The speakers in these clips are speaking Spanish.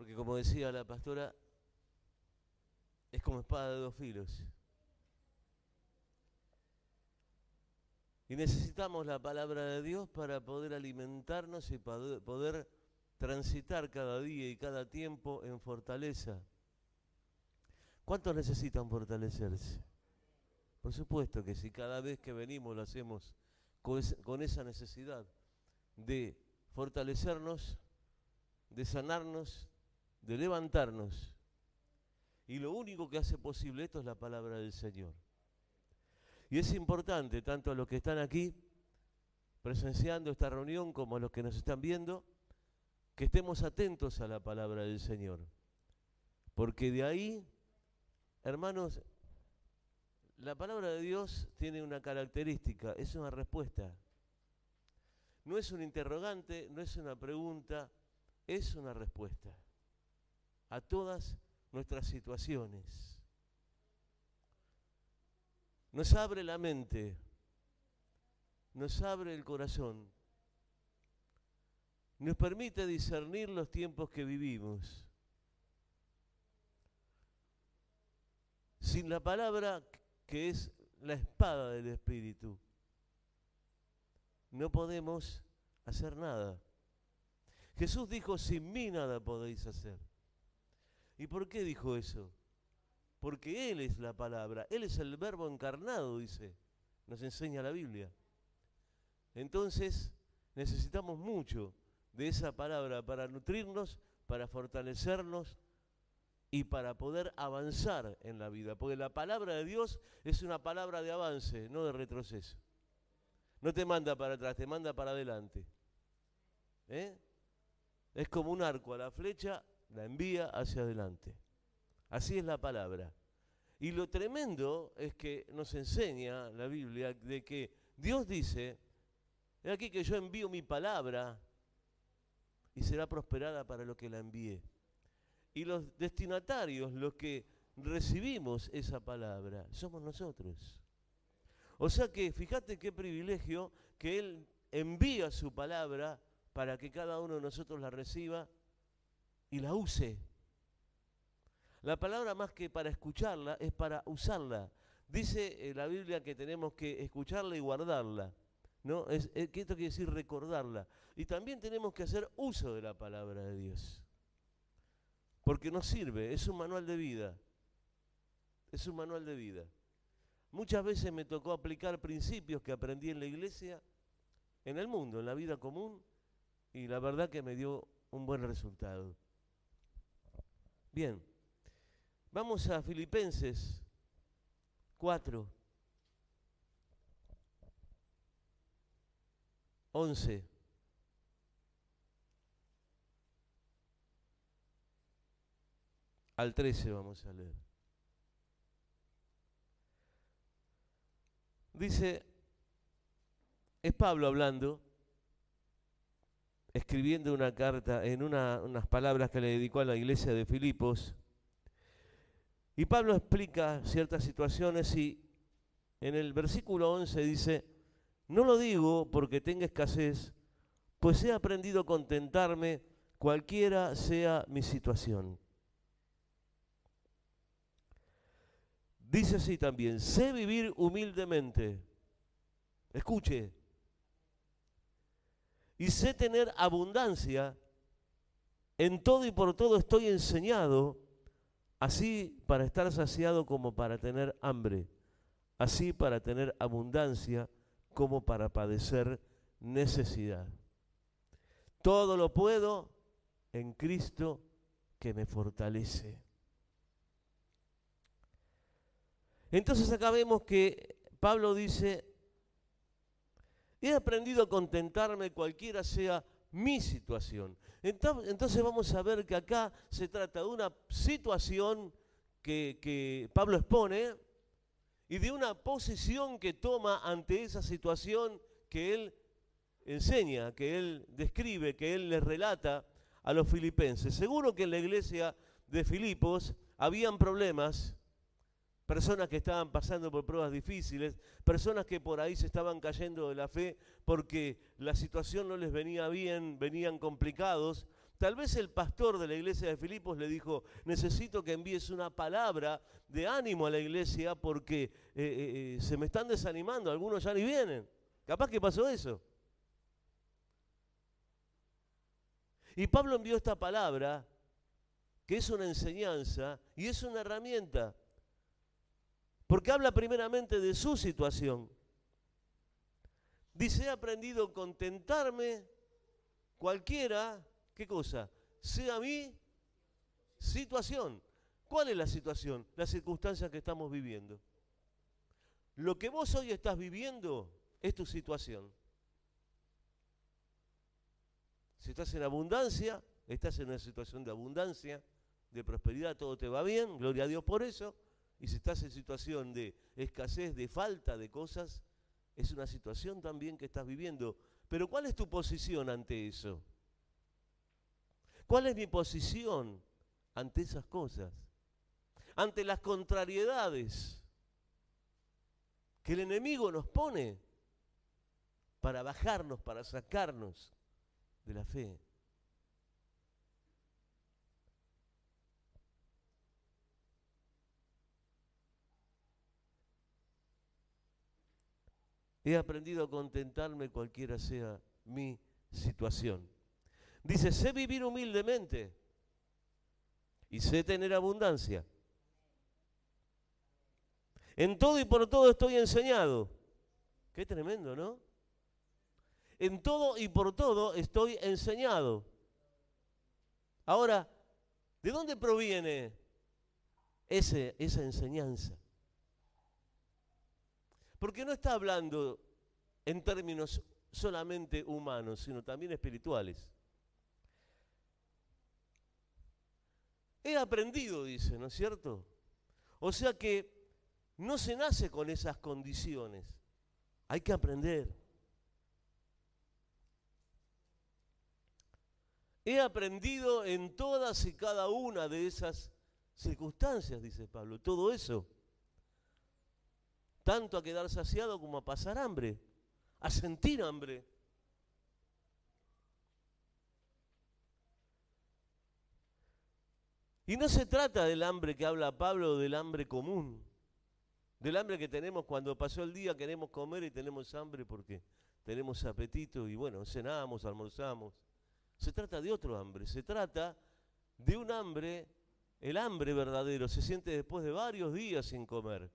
Porque como decía la pastora, es como espada de dos filos. Y necesitamos la palabra de Dios para poder alimentarnos y poder transitar cada día y cada tiempo en fortaleza. ¿Cuántos necesitan fortalecerse? Por supuesto que si cada vez que venimos lo hacemos con esa necesidad de fortalecernos, de sanarnos, de levantarnos. Y lo único que hace posible esto es la palabra del Señor. Y es importante, tanto a los que están aquí presenciando esta reunión como a los que nos están viendo, que estemos atentos a la palabra del Señor. Porque de ahí, hermanos, la palabra de Dios tiene una característica, es una respuesta. No es un interrogante, no es una pregunta, es una respuesta a todas nuestras situaciones. Nos abre la mente, nos abre el corazón, nos permite discernir los tiempos que vivimos. Sin la palabra que es la espada del Espíritu, no podemos hacer nada. Jesús dijo, sin mí nada podéis hacer. ¿Y por qué dijo eso? Porque Él es la palabra, Él es el verbo encarnado, dice, nos enseña la Biblia. Entonces, necesitamos mucho de esa palabra para nutrirnos, para fortalecernos y para poder avanzar en la vida. Porque la palabra de Dios es una palabra de avance, no de retroceso. No te manda para atrás, te manda para adelante. Es como un arco a la flecha, la envía hacia adelante. Así es la palabra. Y lo tremendo es que nos enseña la Biblia de que Dios dice, he aquí que yo envío mi palabra y será prosperada para lo que la envíe. Y los destinatarios, los que recibimos esa palabra, somos nosotros. O sea que fíjate qué privilegio que Él envía su palabra para que cada uno de nosotros la reciba y la use. La palabra más que para escucharla es para usarla. Dice la Biblia que tenemos que escucharla y guardarla, ¿no? Que esto quiere decir recordarla. Y también tenemos que hacer uso de la palabra de Dios. Porque nos sirve, es un manual de vida. Es un manual de vida. Muchas veces me tocó aplicar principios que aprendí en la iglesia, en el mundo, en la vida común, y la verdad que me dio un buen resultado. Bien. Vamos a Filipenses 4, 11. Al 13 vamos a leer. Dice, es Pablo hablando, escribiendo una carta en unas palabras que le dedicó a la iglesia de Filipos. Y Pablo explica ciertas situaciones y en el versículo 11 dice, no lo digo porque tenga escasez, pues he aprendido a contentarme cualquiera sea mi situación. Dice así también, sé vivir humildemente, escuche, y sé tener abundancia, en todo y por todo estoy enseñado, así para estar saciado como para tener hambre, así para tener abundancia como para padecer necesidad. Todo lo puedo en Cristo que me fortalece. Entonces acá vemos que Pablo dice, he aprendido a contentarme cualquiera sea mi situación. Entonces vamos a ver que acá se trata de una situación que Pablo expone y de una posición que toma ante esa situación que él enseña, que él describe, que él les relata a los filipenses. Seguro que en la iglesia de Filipos habían problemas, personas que estaban pasando por pruebas difíciles, personas que por ahí se estaban cayendo de la fe porque la situación no les venía bien, venían complicados, Tal vez el pastor de la iglesia de Filipos le dijo, necesito que envíes una palabra de ánimo a la iglesia porque se me están desanimando, algunos ya ni vienen. Capaz que pasó eso. Y Pablo envió esta palabra, que es una enseñanza y es una herramienta, porque habla primeramente de su situación. Dice, he aprendido a contentarme cualquiera, ¿qué cosa? Sea mi situación. ¿Cuál es la situación? Las circunstancias que estamos viviendo. Lo que vos hoy estás viviendo es tu situación. Si estás en abundancia, estás en una situación de abundancia, de prosperidad, todo te va bien, gloria a Dios por eso. Y si estás en situación de escasez, de falta de cosas, es una situación también que estás viviendo. Pero ¿cuál es tu posición ante eso? ¿Cuál es mi posición ante esas cosas? Ante las contrariedades que el enemigo nos pone para bajarnos, para sacarnos de la fe. He aprendido a contentarme cualquiera sea mi situación. Dice, sé vivir humildemente y sé tener abundancia. En todo y por todo estoy enseñado. Qué tremendo, ¿no? En todo y por todo estoy enseñado. Ahora, ¿de dónde proviene esa enseñanza? Porque no está hablando en términos solamente humanos, sino también espirituales. He aprendido, dice, ¿no es cierto? O sea que no se nace con esas condiciones. Hay que aprender. He aprendido en todas y cada una de esas circunstancias, dice Pablo, todo eso. Tanto a quedar saciado como a pasar hambre, a sentir hambre. Y no se trata del hambre que habla Pablo, del hambre común, del hambre que tenemos cuando pasó el día, queremos comer y tenemos hambre porque tenemos apetito y bueno, cenamos, almorzamos. Se trata de otro hambre, se trata de un hambre, el hambre verdadero se siente después de varios días sin comer.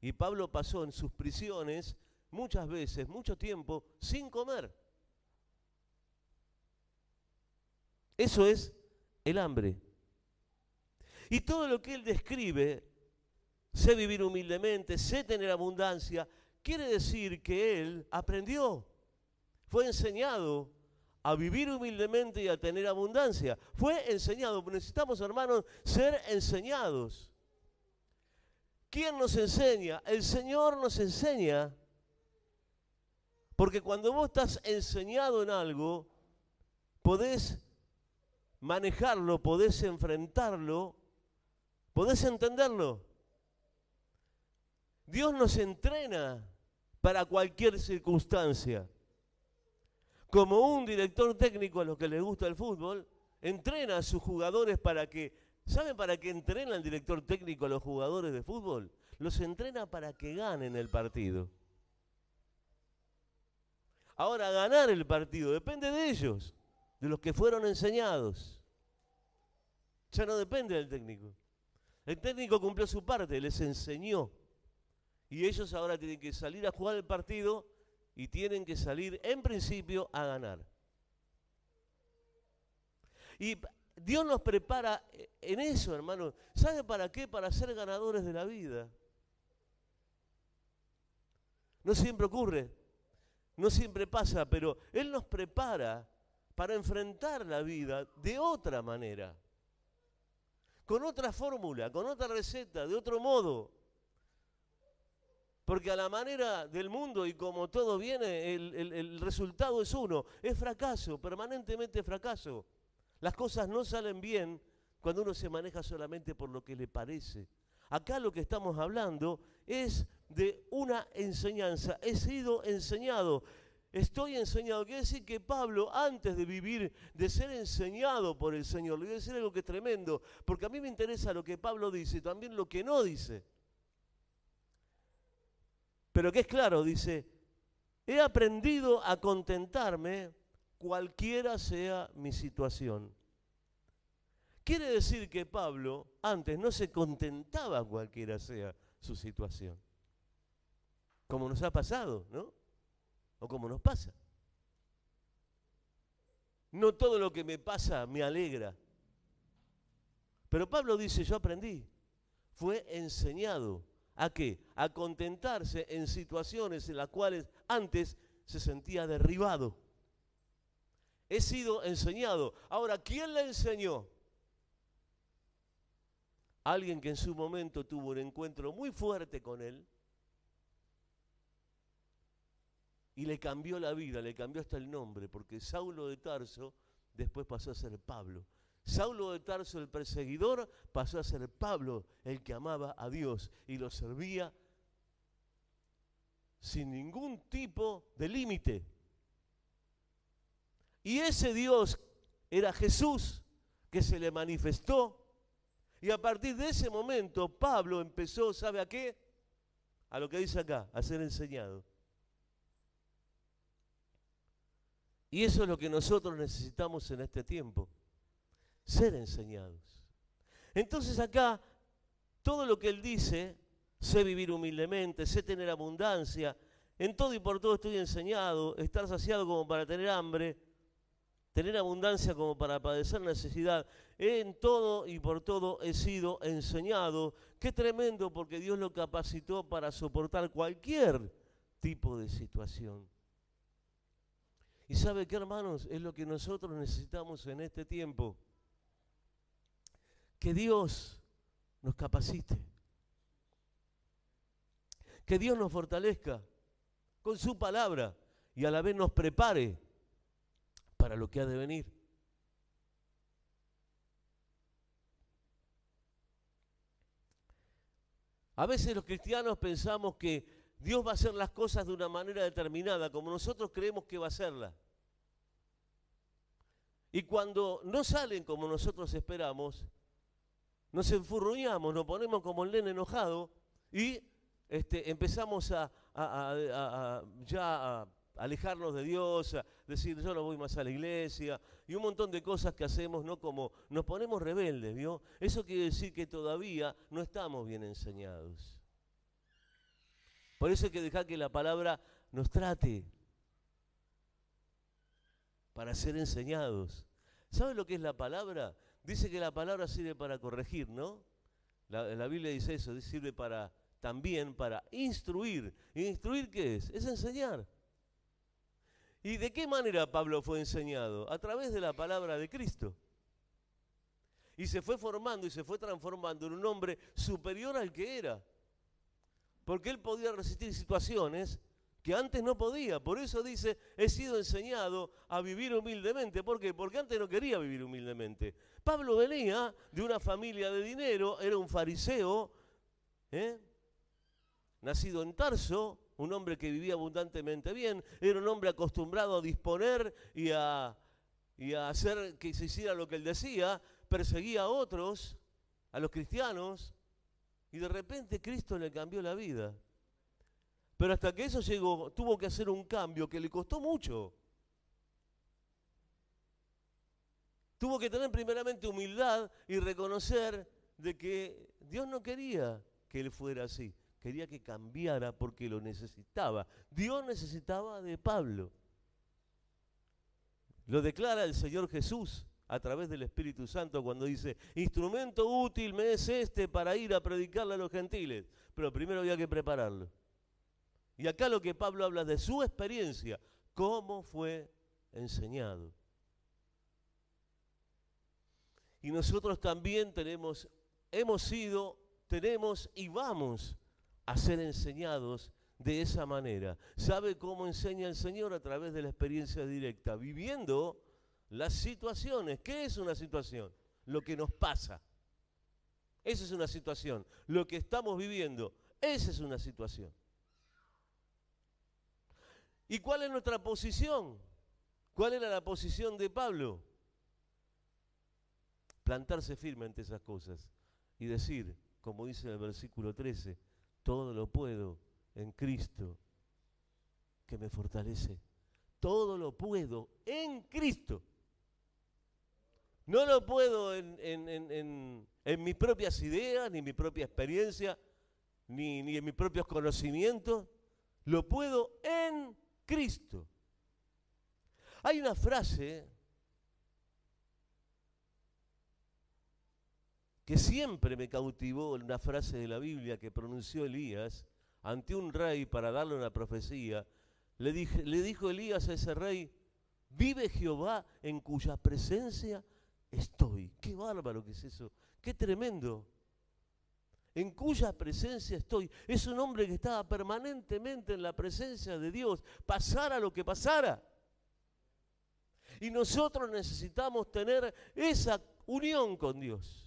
Y Pablo pasó en sus prisiones muchas veces, mucho tiempo, sin comer. Eso es el hambre. Y todo lo que él describe, sé vivir humildemente, sé tener abundancia, quiere decir que él aprendió, fue enseñado a vivir humildemente y a tener abundancia. Fue enseñado, necesitamos, hermanos, ser enseñados. ¿Quién nos enseña? El Señor nos enseña. Porque cuando vos estás enseñado en algo, podés manejarlo, podés enfrentarlo, podés entenderlo. Dios nos entrena para cualquier circunstancia. Como un director técnico, a los que les gusta el fútbol, entrena a sus jugadores para que... ¿Saben para qué entrena el director técnico a los jugadores de fútbol? Los entrena para que ganen el partido. Ahora, ganar el partido depende de ellos, de los que fueron enseñados. Ya no depende del técnico. El técnico cumplió su parte, les enseñó. Y ellos ahora tienen que salir a jugar el partido y tienen que salir, en principio, a ganar. Y Dios nos prepara en eso, hermano. ¿Sabe para qué? Para ser ganadores de la vida. No siempre ocurre, no siempre pasa, pero Él nos prepara para enfrentar la vida de otra manera, con otra fórmula, con otra receta, de otro modo. Porque a la manera del mundo y como todo viene, el resultado es uno, es fracaso, permanentemente fracaso. Las cosas no salen bien cuando uno se maneja solamente por lo que le parece. Acá lo que estamos hablando es de una enseñanza. He sido enseñado. estoy enseñado. Quiere decir que Pablo, antes de vivir, de ser enseñado por el Señor, le voy a decir algo que es tremendo, porque a mí me interesa lo que Pablo dice y también lo que no dice. Pero que es claro, dice, he aprendido a contentarme cualquiera sea mi situación. Quiere decir que Pablo antes no se contentaba cualquiera sea su situación. Como nos ha pasado, ¿no? O como nos pasa. No todo lo que me pasa me alegra. Pero Pablo dice, yo aprendí. Fue enseñado. ¿A qué? A contentarse en situaciones en las cuales antes se sentía derribado. He sido enseñado. Ahora, ¿quién le enseñó? Alguien que en su momento tuvo un encuentro muy fuerte con él y le cambió la vida, le cambió hasta el nombre, porque Saulo de Tarso después pasó a ser Pablo. Saulo de Tarso, el perseguidor, pasó a ser Pablo, el que amaba a Dios y lo servía sin ningún tipo de límite. Y ese Dios era Jesús, que se le manifestó. Y a partir de ese momento, Pablo empezó, ¿sabe a qué? A lo que dice acá, a ser enseñado. Y eso es lo que nosotros necesitamos en este tiempo, ser enseñados. Entonces acá, todo lo que él dice, sé vivir humildemente, sé tener abundancia, en todo y por todo estoy enseñado, estar saciado como para tener hambre, tener abundancia como para padecer necesidad. En todo y por todo he sido enseñado. Qué tremendo, porque Dios lo capacitó para soportar cualquier tipo de situación. ¿Y sabe qué, hermanos? Es lo que nosotros necesitamos en este tiempo. Que Dios nos capacite. Que Dios nos fortalezca con su palabra y a la vez nos prepare para lo que ha de venir. A veces los cristianos pensamos que Dios va a hacer las cosas de una manera determinada, como nosotros creemos que va a hacerla. Y cuando no salen como nosotros esperamos, nos enfurruñamos, nos ponemos como el nene enojado y empezamos a alejarnos de Dios, a decir yo no voy más a la iglesia y un montón de cosas que hacemos, ¿no? Como nos ponemos rebeldes, ¿vio? Eso quiere decir que todavía no estamos bien enseñados. Por eso hay que dejar que la palabra nos trate para ser enseñados. ¿Sabe lo que es la palabra? Dice que la palabra sirve para corregir, ¿no? La Biblia dice eso, sirve también para instruir. ¿Y instruir qué es? Es enseñar. ¿Y de qué manera Pablo fue enseñado? A través de la palabra de Cristo. Y se fue formando y se fue transformando en un hombre superior al que era. Porque él podía resistir situaciones que antes no podía. Por eso dice, he sido enseñado a vivir humildemente. ¿Por qué? Porque antes no quería vivir humildemente. Pablo venía de una familia de dinero, era un fariseo, nacido en Tarso, un hombre que vivía abundantemente bien, era un hombre acostumbrado a disponer y a hacer que se hiciera lo que él decía, perseguía a otros, a los cristianos, y de repente Cristo le cambió la vida. Pero hasta que eso llegó, tuvo que hacer un cambio que le costó mucho. Tuvo que tener primeramente humildad y reconocer de que Dios no quería que él fuera así. Quería que cambiara porque lo necesitaba. Dios necesitaba de Pablo. Lo declara el Señor Jesús a través del Espíritu Santo cuando dice, instrumento útil me es este para ir a predicarle a los gentiles. Pero primero había que prepararlo. Y acá lo que Pablo habla de su experiencia, cómo fue enseñado. Y nosotros también tenemos y vamos a ser enseñados de esa manera. ¿Sabe cómo enseña el Señor? A través de la experiencia directa, viviendo las situaciones. ¿Qué es una situación? Lo que nos pasa. Esa es una situación. Lo que estamos viviendo, esa es una situación. ¿Y cuál es nuestra posición? ¿Cuál era la posición de Pablo? Plantarse firme ante esas cosas y decir, como dice en el versículo 13, todo lo puedo en Cristo que me fortalece. Todo lo puedo en Cristo. No lo puedo en mis propias ideas, ni en mi propia experiencia, ni en mis propios conocimientos. Lo puedo en Cristo. Hay una frase que siempre me cautivó, una frase de la Biblia que pronunció Elías ante un rey para darle una profecía. Le dijo Elías a ese rey, vive Jehová en cuya presencia estoy. Qué bárbaro que es eso, qué tremendo. En cuya presencia estoy. Es un hombre que estaba permanentemente en la presencia de Dios, pasara lo que pasara. Y nosotros necesitamos tener esa unión con Dios.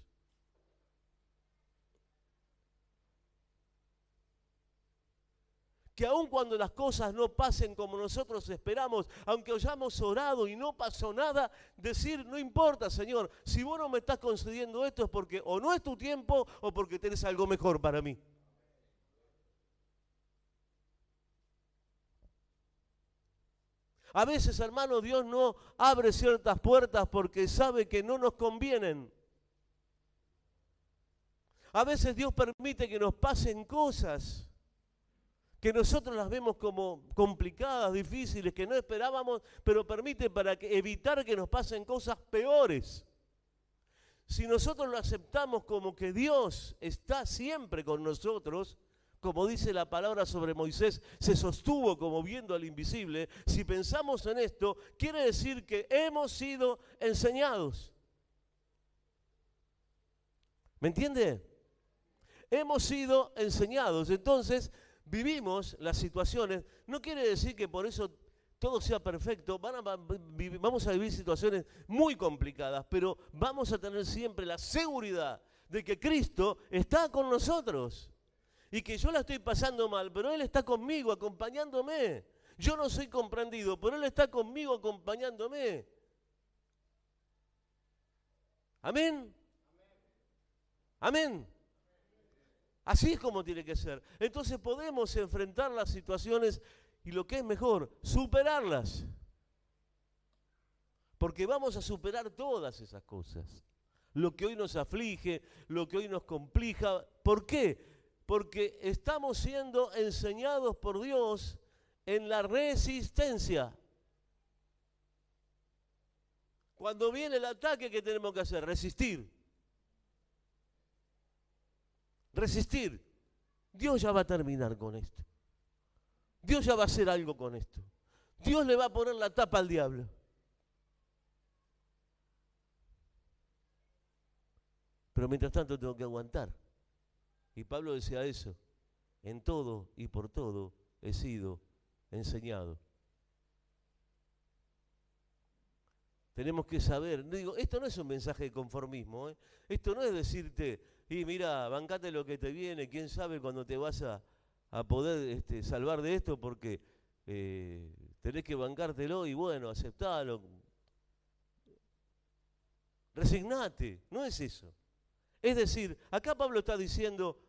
Que aun cuando las cosas no pasen como nosotros esperamos, aunque hayamos orado y no pasó nada, decir, no importa, Señor, si vos no me estás concediendo esto es porque o no es tu tiempo o porque tenés algo mejor para mí. A veces, hermano, Dios no abre ciertas puertas porque sabe que no nos convienen. A veces Dios permite que nos pasen cosas que nosotros las vemos como complicadas, difíciles, que no esperábamos, pero permite para evitar que nos pasen cosas peores. Si nosotros lo aceptamos como que Dios está siempre con nosotros, como dice la palabra sobre Moisés, se sostuvo como viendo al invisible, si pensamos en esto, quiere decir que hemos sido enseñados. ¿Me entiende? Hemos sido enseñados, entonces vivimos las situaciones, no quiere decir que por eso todo sea perfecto, vamos a vivir situaciones muy complicadas, pero vamos a tener siempre la seguridad de que Cristo está con nosotros y que yo la estoy pasando mal, pero Él está conmigo, acompañándome. Yo no soy comprendido, pero Él está conmigo, acompañándome. Amén. Amén. Así es como tiene que ser. Entonces podemos enfrentar las situaciones y lo que es mejor, superarlas. Porque vamos a superar todas esas cosas. Lo que hoy nos aflige, lo que hoy nos complica. ¿Por qué? Porque estamos siendo enseñados por Dios en la resistencia. Cuando viene el ataque, ¿qué tenemos que hacer? Resistir. Resistir. Dios ya va a terminar con esto. Dios ya va a hacer algo con esto. Dios le va a poner la tapa al diablo. Pero mientras tanto tengo que aguantar. Y Pablo decía eso. En todo y por todo he sido enseñado. Tenemos que saber. Digo, esto no es un mensaje de conformismo. Esto no es decirte, y mira, bancate lo que te viene, quién sabe cuándo te vas a poder salvar de esto, porque tenés que bancártelo y bueno, aceptalo. Resignate, no es eso. Es decir, acá Pablo está diciendo,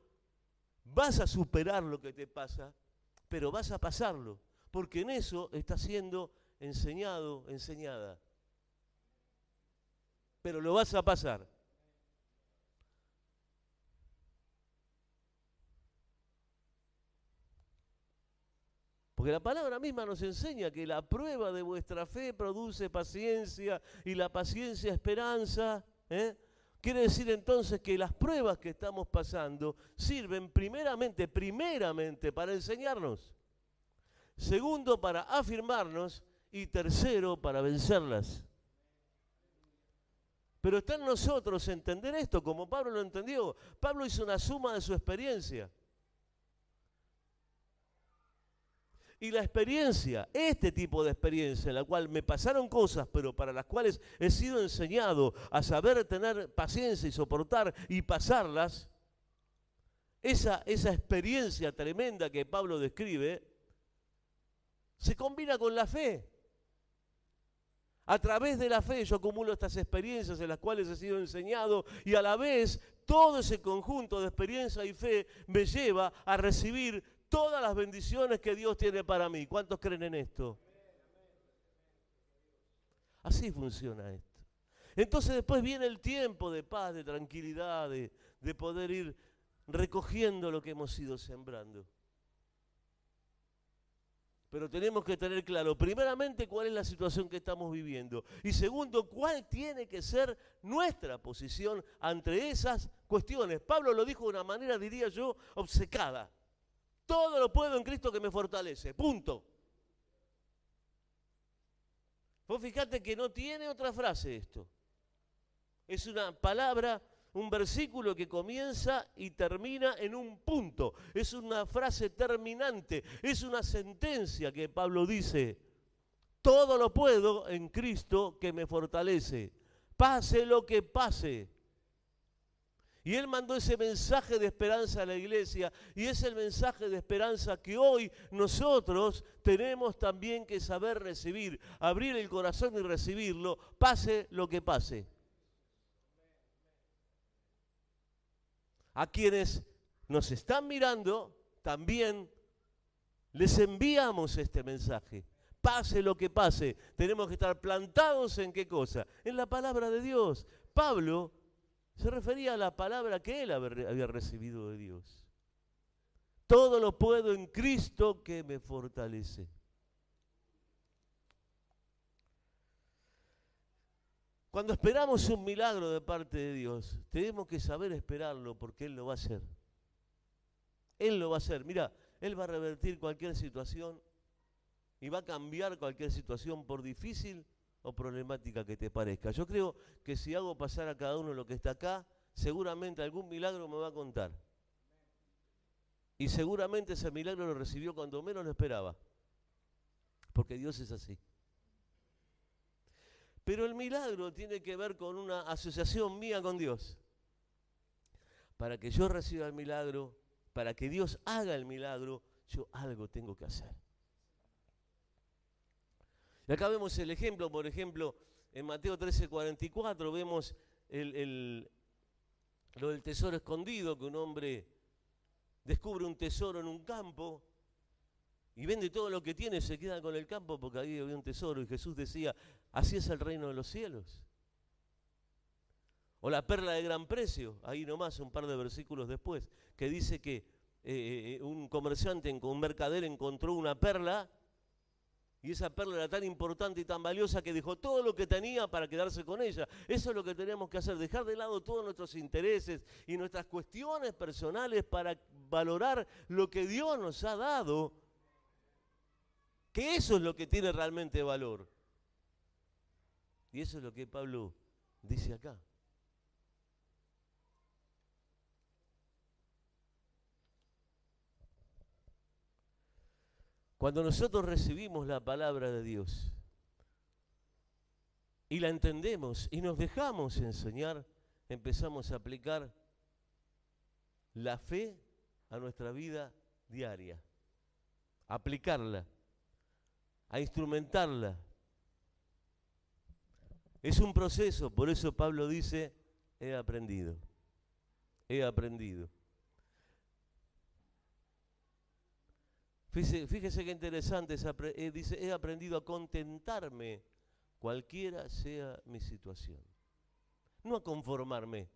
vas a superar lo que te pasa, pero vas a pasarlo, porque en eso estás siendo enseñado, enseñada. Pero lo vas a pasar. Porque la palabra misma nos enseña que la prueba de vuestra fe produce paciencia y la paciencia esperanza. Quiere decir entonces que las pruebas que estamos pasando sirven primeramente para enseñarnos. Segundo, para afirmarnos. Y tercero, para vencerlas. Pero está en nosotros entender esto, como Pablo lo entendió. Pablo hizo una suma de su experiencia. Y la experiencia, este tipo de experiencia, en la cual me pasaron cosas, pero para las cuales he sido enseñado a saber tener paciencia y soportar y pasarlas, esa experiencia tremenda que Pablo describe, Se combina con la fe. A través de la fe yo acumulo estas experiencias en las cuales he sido enseñado y a la vez todo ese conjunto de experiencia y fe me lleva a recibir todas las bendiciones que Dios tiene para mí. ¿Cuántos creen en esto? Así funciona esto. Entonces después viene el tiempo de paz, de tranquilidad, de poder ir recogiendo lo que hemos ido sembrando. Pero tenemos que tener claro, primeramente, cuál es la situación que estamos viviendo. Y segundo, cuál tiene que ser nuestra posición ante esas cuestiones. Pablo lo dijo de una manera, diría yo, obcecada. Todo lo puedo en Cristo que me fortalece. Punto. Vos fijate que no tiene otra frase esto. Es una palabra, un versículo que comienza y termina en un punto. Es una frase terminante, es una sentencia que Pablo dice: todo lo puedo en Cristo que me fortalece, pase lo que pase. Y él mandó ese mensaje de esperanza a la iglesia, y es el mensaje de esperanza que hoy nosotros tenemos también que saber recibir, abrir el corazón y recibirlo, pase lo que pase. A quienes nos están mirando, también les enviamos este mensaje. Pase lo que pase, tenemos que estar plantados ¿en qué cosa? En la palabra de Dios. Pablo se refería a la palabra que él había recibido de Dios. Todo lo puedo en Cristo que me fortalece. Cuando esperamos un milagro de parte de Dios, tenemos que saber esperarlo porque Él lo va a hacer. Él lo va a hacer. Mira, Él va a revertir cualquier situación y va a cambiar cualquier situación, por difícil o problemática que te parezca. Yo creo que si hago pasar a cada uno lo que está acá, seguramente algún milagro me va a contar. Y seguramente ese milagro lo recibió cuando menos lo esperaba. Porque Dios es así. Pero el milagro tiene que ver con una asociación mía con Dios. Para que yo reciba el milagro, para que Dios haga el milagro, yo algo tengo que hacer. Y acá vemos el ejemplo, por ejemplo, en Mateo 13:44 vemos lo del tesoro escondido, que un hombre descubre un tesoro en un campo y vende todo lo que tiene, se queda con el campo porque ahí había un tesoro. Y Jesús decía: así es el reino de los cielos. O la perla de gran precio, ahí nomás, un par de versículos después, que dice que un comerciante, un mercader encontró una perla, y esa perla era tan importante y tan valiosa que dejó todo lo que tenía para quedarse con ella. Eso es lo que tenemos que hacer, dejar de lado todos nuestros intereses y nuestras cuestiones personales para valorar lo que Dios nos ha dado, que eso es lo que tiene realmente valor. Y eso es lo que Pablo dice acá. Cuando nosotros recibimos la palabra de Dios y la entendemos y nos dejamos enseñar, empezamos a aplicar la fe a nuestra vida diaria, a aplicarla, a instrumentarla. Es un proceso, por eso Pablo dice: he aprendido, he aprendido. Fíjese qué interesante, dice: he aprendido a contentarme cualquiera sea mi situación. No a conformarme,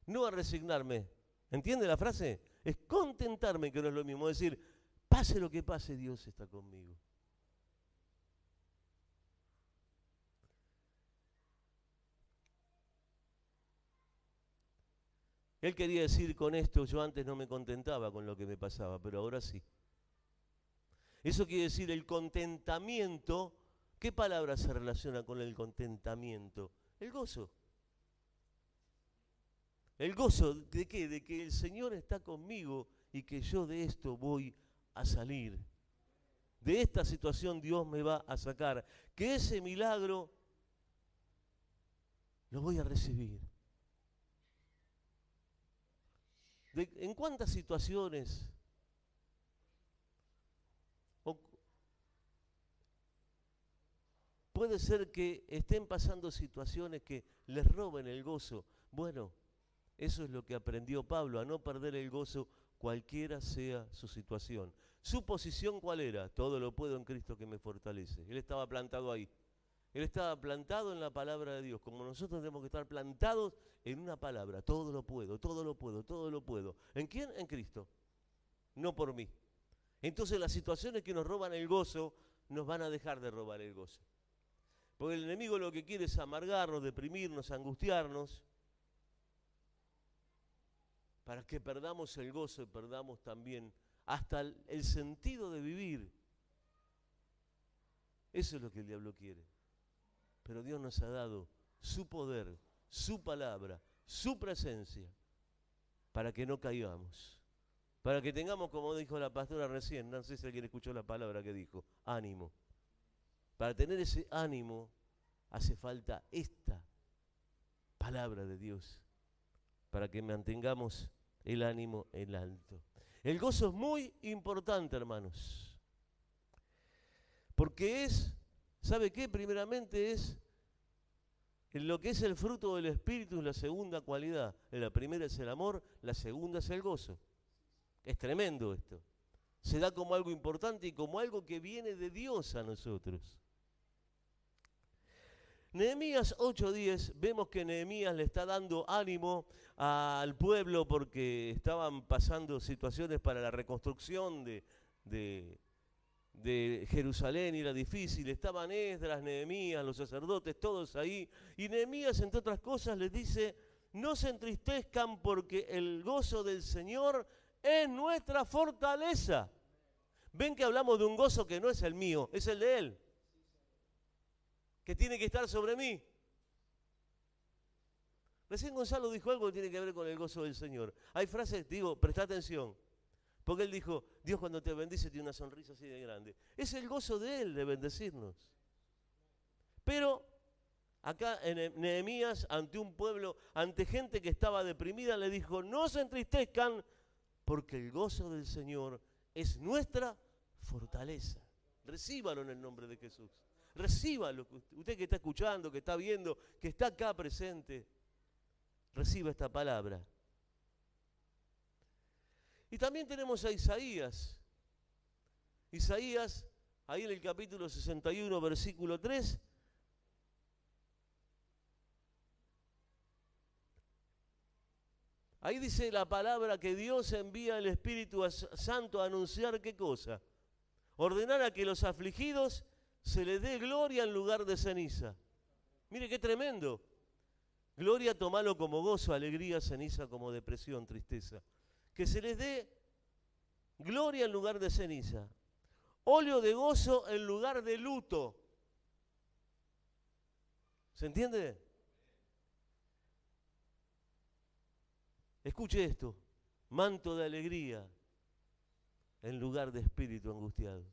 no a resignarme. ¿Entiende la frase? Es contentarme, que no es lo mismo. Es decir, pase lo que pase, Dios está conmigo. Él quería decir con esto: yo antes no me contentaba con lo que me pasaba, pero ahora sí. Eso quiere decir el contentamiento. ¿Qué palabra se relaciona con el contentamiento? El gozo. ¿El gozo de qué? De que el Señor está conmigo y que yo de esto voy a salir. De esta situación Dios me va a sacar. Que ese milagro lo voy a recibir. ¿En cuántas situaciones puede ser que estén pasando situaciones que les roben el gozo. Bueno, eso es lo que aprendió Pablo, a no perder el gozo cualquiera sea su situación. ¿Su posición cuál era? Todo lo puedo en Cristo que me fortalece. Él estaba plantado ahí. Él estaba plantado en la palabra de Dios, como nosotros tenemos que estar plantados en una palabra. Todo lo puedo, todo lo puedo, todo lo puedo. ¿En quién? En Cristo, no por mí. Entonces las situaciones que nos roban el gozo nos van a dejar de robar el gozo. Porque el enemigo lo que quiere es amargarnos, deprimirnos, angustiarnos, para que perdamos el gozo y perdamos también hasta el sentido de vivir. Eso es lo que el diablo quiere. Pero Dios nos ha dado su poder, su palabra, su presencia, para que no caigamos. Para que tengamos, como dijo la pastora recién, no sé si alguien escuchó la palabra que dijo, ánimo. Para tener ese ánimo hace falta esta palabra de Dios, para que mantengamos el ánimo en alto. El gozo es muy importante, hermanos, porque es, ¿sabe qué? Primeramente es lo que es el fruto del Espíritu, la segunda cualidad. La primera es el amor, la segunda es el gozo. Es tremendo esto. Se da como algo importante y como algo que viene de Dios a nosotros. Nehemías 8:10, vemos que Nehemías le está dando ánimo al pueblo porque estaban pasando situaciones para la reconstrucción de Jerusalén y era difícil. Estaban Esdras, Nehemías, los sacerdotes, todos ahí. Y Nehemías, entre otras cosas, les dice, no se entristezcan porque el gozo del Señor es nuestra fortaleza. Ven que hablamos de un gozo que no es el mío, es el de Él, que tiene que estar sobre mí. Recién Gonzalo dijo algo que tiene que ver con el gozo del Señor. Hay frases, digo, presta atención, porque él dijo, Dios cuando te bendice tiene una sonrisa así de grande. Es el gozo de Él de bendecirnos. Pero acá en Nehemías, ante un pueblo, ante gente que estaba deprimida, le dijo, no se entristezcan, porque el gozo del Señor es nuestra fortaleza. Recíbalo en el nombre de Jesús. Recíbalo, usted que está escuchando, que está viendo, que está acá presente, reciba esta palabra. Y también tenemos a Isaías. Isaías, ahí en el capítulo 61, versículo 3. Ahí dice la palabra que Dios envía el Espíritu Santo a anunciar ¿qué cosa? Ordenar a que los afligidos se les dé gloria en lugar de ceniza. Mire qué tremendo. Gloria, tomalo como gozo, alegría, ceniza como depresión, tristeza. Que se les dé gloria en lugar de ceniza. Óleo de gozo en lugar de luto. ¿Se entiende? Escuche esto. Manto de alegría en lugar de espíritu angustiado.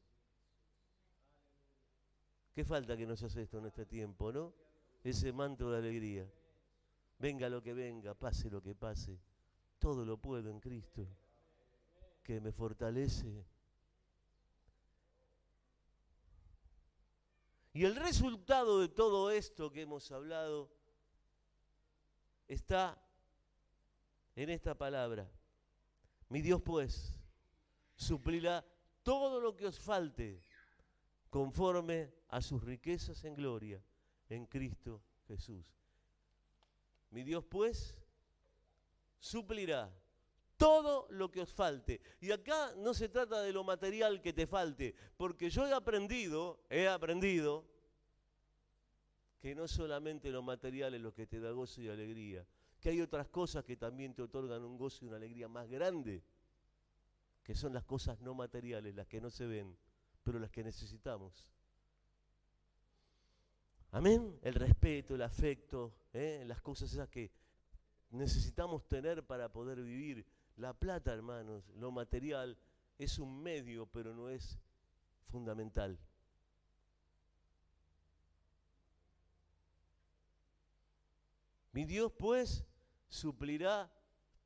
¿Qué falta que nos hace esto en este tiempo, no? Ese manto de alegría. Venga lo que venga, pase lo que pase. Todo lo puedo en Cristo, que me fortalece. Y el resultado de todo esto que hemos hablado está en esta palabra. Mi Dios pues suplirá todo lo que os falte conforme a sus riquezas en gloria en Cristo Jesús. Mi Dios pues suplirá todo lo que os falte. Y acá no se trata de lo material que te falte, porque yo he aprendido que no solamente lo material es lo que te da gozo y alegría, que hay otras cosas que también te otorgan un gozo y una alegría más grande, que son las cosas no materiales, las que no se ven, pero las que necesitamos. Amén. El respeto, el afecto, las cosas esas que necesitamos tener para poder vivir. La plata, hermanos, lo material es un medio, pero no es fundamental. Mi Dios, pues, suplirá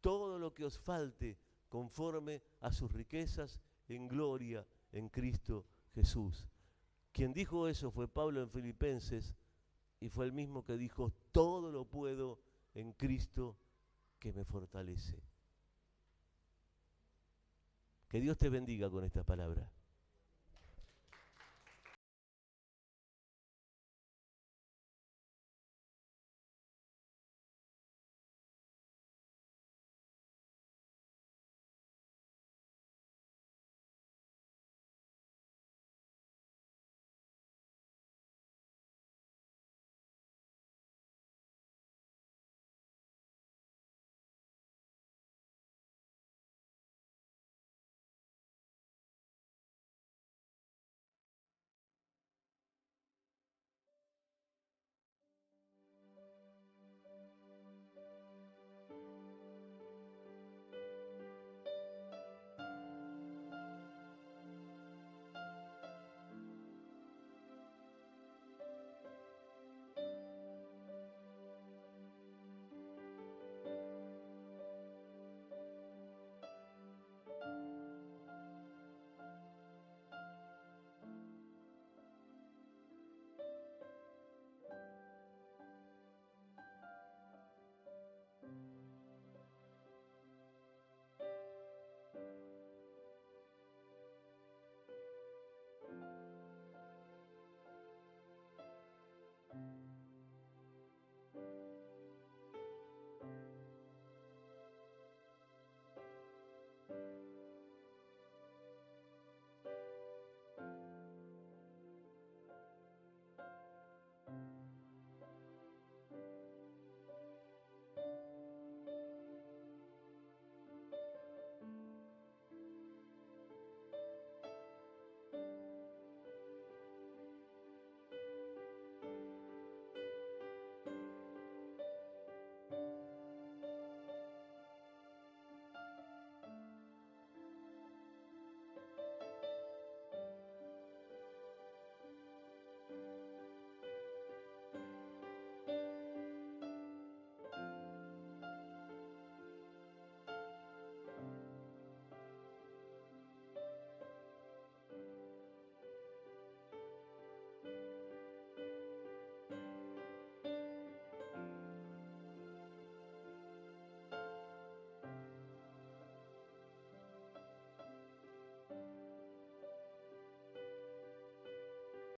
todo lo que os falte conforme a sus riquezas en gloria en Cristo Jesús. Quien dijo eso fue Pablo en Filipenses y fue el mismo que dijo, todo lo puedo en Cristo que me fortalece. Que Dios te bendiga con esta palabra.